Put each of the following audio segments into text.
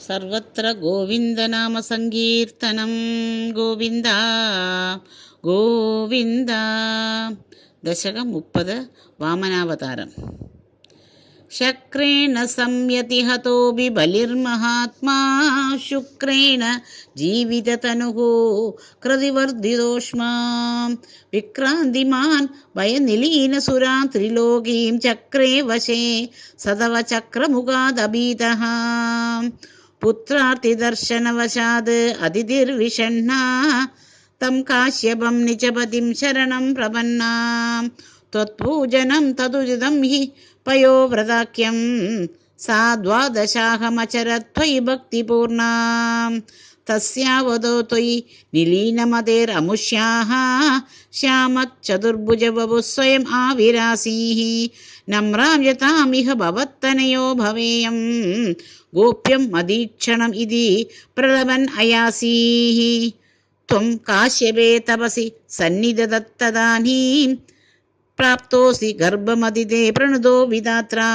സർവത്ര ഗോവിന്ദനാമ സങ്കീർത്തനം. ഗോവിന്ദ ഗോവിന്ദ. ദശകം 30. വാമനാവതാരം. ശക്രേണ സംയതി ഹതോ ബലിർമഹാത്മാ ശുക്രേണ ജീവിതതനുഃ കൃതിവർദ്ധിതോഷ്മാ വിക്രാന്തിമാൻ ഭയനിലീനസുരാ ത്രിലോകീം ചക്രേ വശേ സദവ ചക്രമുഖാദഭീതഃ പുത്രാർത്തിദർശനവശാത് അതിഥിർവിഷണ്ണ തം കാശ്യപം നിജപതിം ശരണം പ്രപന്നാ ത്വത്പൂജനം തതുചിതം ഹി പയോവ്രതാഖ്യം സാ ദ്വാദശാഹമചരത്വയി ഭക്തിപൂർണാ തസ്യാവതോ ത്വയി നിലീനമതേരമുഷ്യാഃ ശ്യാമച്ചതുർഭുജവപുഃ സ്വയം ആവിരാസീഃ നമ്രാം യതാമിഹ ഭവത്തനയോ ഭവേയം ഗോപ്യം മദീക്ഷണം ഇതി പ്രലപൻ അയാസീഃ ത്വം കാശ്യപേ തപസി സന്നിധതത്തദാനീം പ്രാപ്തോസി ഗർഭമതിതേ പ്രണുതോ വിധാത്രാ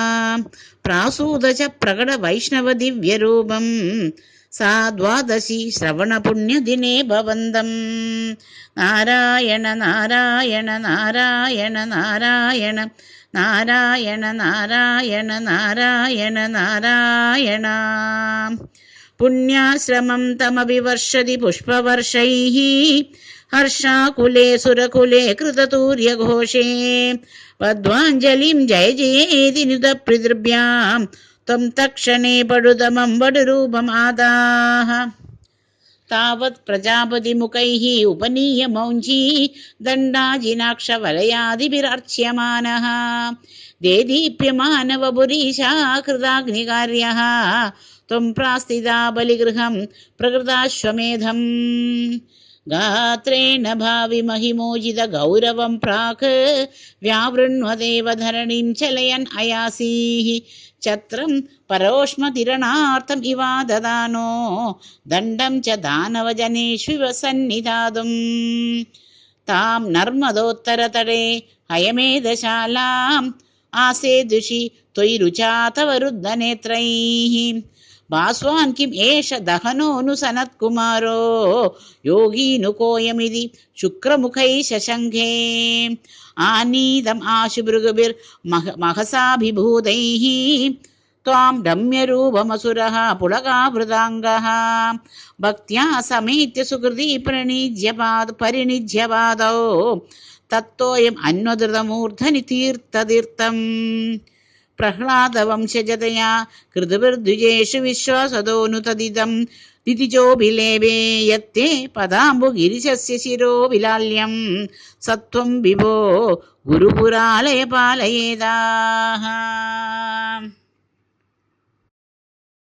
പ്രാസൂത ച പ്രകട വൈഷ്ണവ ദിവ്യരൂപം സാ ദ്വാദശി ശ്രവണപുണ്യദിനേ ഭവന്തം. നാരായണ നാരായണ നാരായണ നാരായണ നാരായണ നാരായണ നാരായണ നാരായണ. പുണ്യാശ്രമം തമഭിവർഷതി പുഷ്പവർഷൈഃ ഹർഷാകുലേ സുരകുലേ കൃതതൂര്യഘോഷേ വധ്വാഞ്ജലിം ജയ ജയേതി നുതപ്രതിഭ്യാം ത്വം തക്ഷണേ പടുതമം വടുരൂപമാദാഃ. താവത് പ്രജാപതിമുഖൈഃ ഉപനീയ മൗഞ്ചീ ദണ്ഡാജിനാക്ഷവലയാദിഭിരർച്യമാനഃ ദേദീപ്യമാനവപുരീശാ കൃതാഗ്നികാര്യഃ ത്വം പ്രാസ്ഥിതാ ബലിഗൃഹം പ്രകൃതാശ്വമേധം. ഗാത്രേണ ഭാവി മഹിമോജിത ഗൗരവം പ്രാക് വ്യാവൃണ്വദേവ ധരണീം ചലയൻ അയാസീഃ ഛത്രം പരോഷ്മതിരണാർത്ഥം ഇവാ ദദാനോ ദണ്ഡം ച ദാനവജനേഷ്വിവ സന്നിധാതും. താം നർമ്മദോത്തരതടേ ഹയമേധശാലാം ആസേദുഷി ത്വയി രുചാ തവ രുദ്ധനേത്രൈഃ ഭാസ്വാൻ കിം ഏഷ ദഹനോനു സനത്കുമാരോ യോഗീനു കോയമിതി ശുക്രമുഖൈ ശശങ്കേ ആനീതം ആശുഭൃഗുഭിർ മഹസാഭിഭൂതൈഃ ത്വാം രമ്യരൂപമസുരഃ പുളകാവൃതാംഗഃ ഭക്ത്യാ സമേത്യ സുകൃതി പരിണിജ്യപാദോ തത്തോയം അന്വധൃതമൂർധനി തീർത്ഥതീർത്ഥം. പ്രഹ്ലാദവംശജതയാ കൃതവിർദ്വിജേഷു വിശ്വാസതോനു തദിദം ദിതിജോഭിലേഭേ യത്തേ പദാംബുഗിരിശസ്യ ശിരോ വിലാല്യം സത്വം വിഭോ ഗുരുപുരാലയ പാലയേതാഃ.